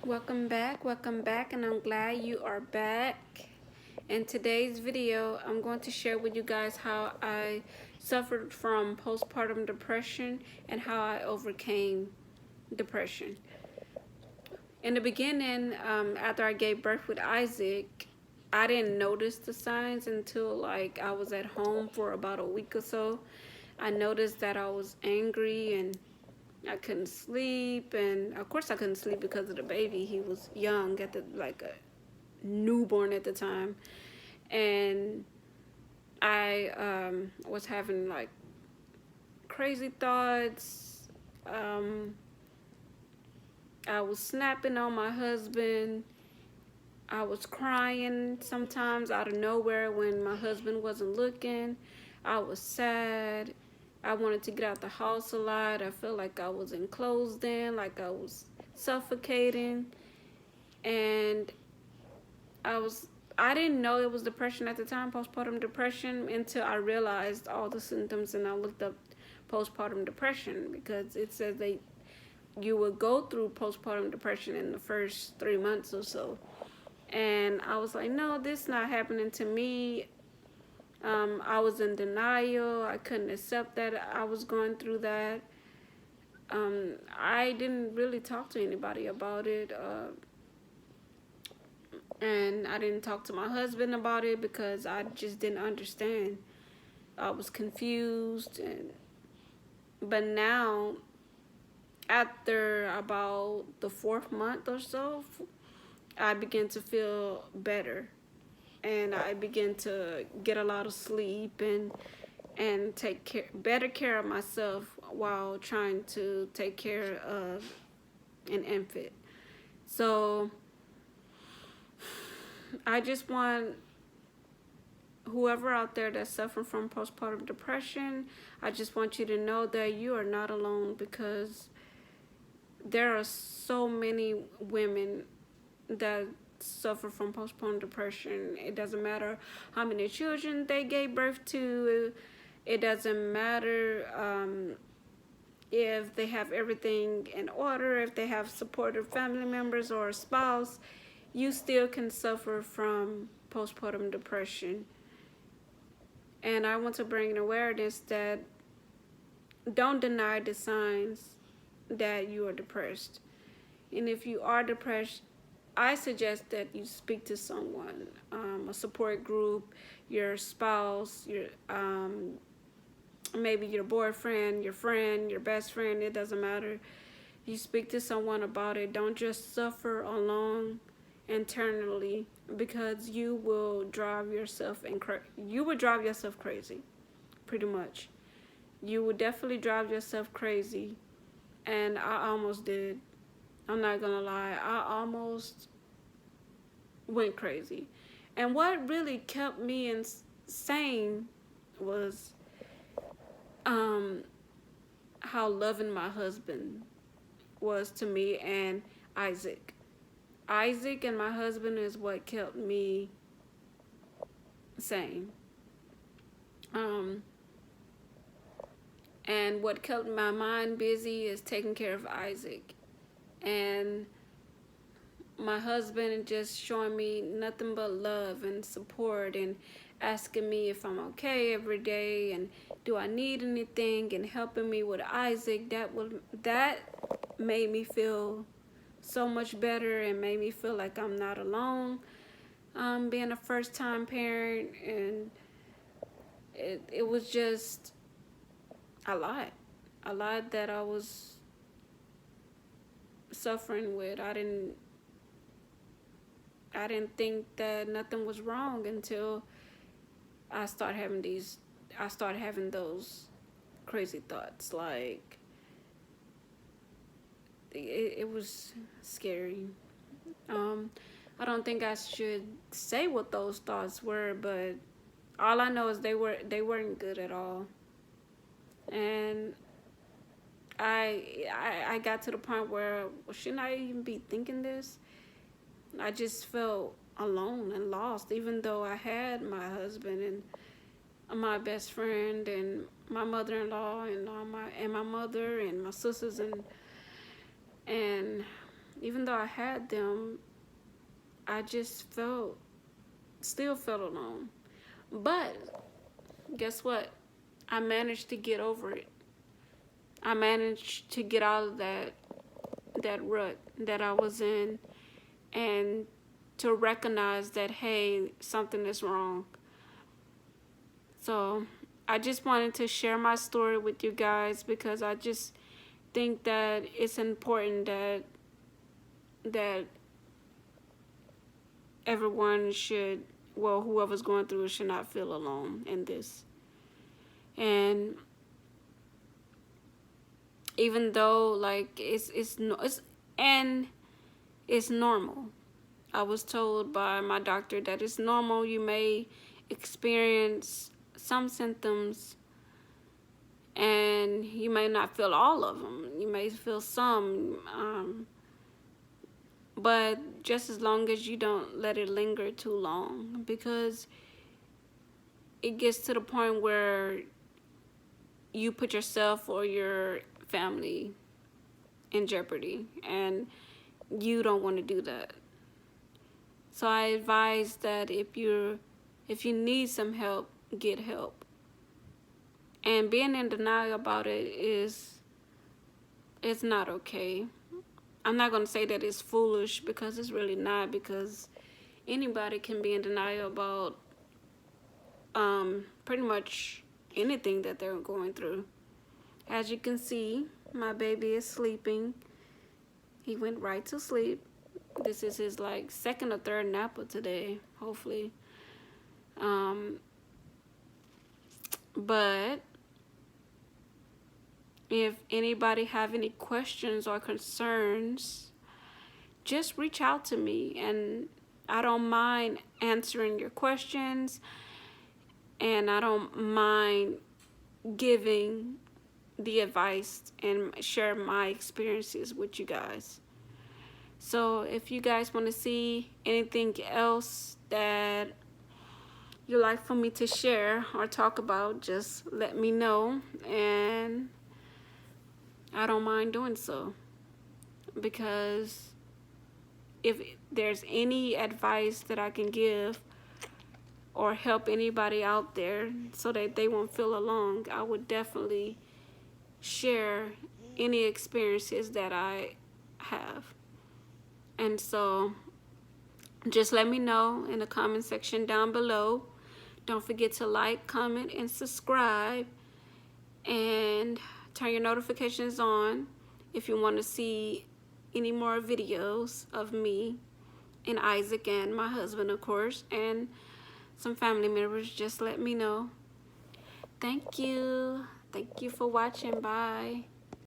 Welcome back, and I'm glad you are back. In today's video, I'm going to share with you guys how I suffered from postpartum depression and how I overcame depression. In the beginning, after I gave birth with Isaac, I didn't notice the signs until like I was at home for about a week or so. I noticed that I was angry and I couldn't sleep, and of course I couldn't sleep because of the baby. He was young at the like a newborn at the time, and I was having like crazy thoughts. I was snapping on my husband. I was crying sometimes out of nowhere when my husband wasn't looking. I was sad. I wanted to get out the house a lot. I felt like I was enclosed in, like I was suffocating. And I didn't know it was depression at the time, postpartum depression, until I realized all the symptoms and I looked up postpartum depression, because it says you would go through postpartum depression in the first 3 months or so. And I was like, no, this is not happening to me. I was in denial. I couldn't accept that I was going through that. I didn't really talk to anybody about it. And I didn't talk to my husband about it because I just didn't understand. I was confused. But now, after about the 4th month or so, I began to feel better, and I began to get a lot of sleep and take better care of myself while trying to take care of an infant. So I just want whoever out there that's suffering from postpartum depression, I just want you to know that you are not alone, because there are so many women that suffer from postpartum depression. It doesn't matter how many children they gave birth to. It doesn't matter if they have everything in order, if they have supportive family members or a spouse. You still can suffer from postpartum depression. And I want to bring an awareness that don't deny the signs that you are depressed. And if you are depressed, I suggest that you speak to someone, a support group, your spouse, your maybe your boyfriend, your friend, your best friend. It doesn't matter. You speak to someone about it. Don't just suffer alone internally, because you will drive yourself crazy, pretty much. You would definitely drive yourself crazy, and I almost did. I'm not gonna lie, I almost went crazy. And what really kept me insane was how loving my husband was to me, and Isaac. Isaac and my husband is what kept me sane. And what kept my mind busy is taking care of Isaac. And my husband just showing me nothing but love and support, and asking me if I'm okay every day, and do I need anything, and helping me with Isaac. That made me feel so much better, and made me feel like I'm not alone. Being a first-time parent, and it was just a lot that I was suffering with. I didn't think that nothing was wrong until I started having those crazy thoughts. Like, it was scary. I don't think I should say what those thoughts were, but all I know is they weren't good at all. And I got to the point where, shouldn't I even be thinking this? I just felt alone and lost, even though I had my husband and my best friend and my mother-in-law and my mother and my sisters and even though I had them, I just still felt alone. But guess what? I managed to get over it. I managed to get out of that rut that I was in, and to recognize that, hey, something is wrong. So I just wanted to share my story with you guys, because I just think that it's important that everyone should, well, whoever's going through it should not feel alone in this. And even though, like, it's normal. I was told by my doctor that it's normal. You may experience some symptoms, and you may not feel all of them. You may feel some, but just as long as you don't let it linger too long, because it gets to the point where you put yourself or your family in jeopardy, and you don't want to do that. So I advise that if you need some help, get help. And being in denial about it it's not okay. I'm not going to say that it's foolish, because it's really not, because anybody can be in denial about pretty much anything that they're going through. As you can see, my baby is sleeping. He went right to sleep. This is his like second or third nap of today, hopefully. But if anybody have any questions or concerns, just reach out to me, and I don't mind answering your questions, and I don't mind giving the advice and share my experiences with you guys. So if you guys want to see anything else that you like for me to share or talk about, just let me know, and I don't mind doing so. Because if there's any advice that I can give or help anybody out there so that they won't feel alone, I would definitely share any experiences that I have. And so just let me know in the comment section down below. Don't forget to like, comment, and subscribe, and turn your notifications on if you want to see any more videos of me and Isaac and my husband, of course, and some family members. Just let me know. Thank you for watching. Bye.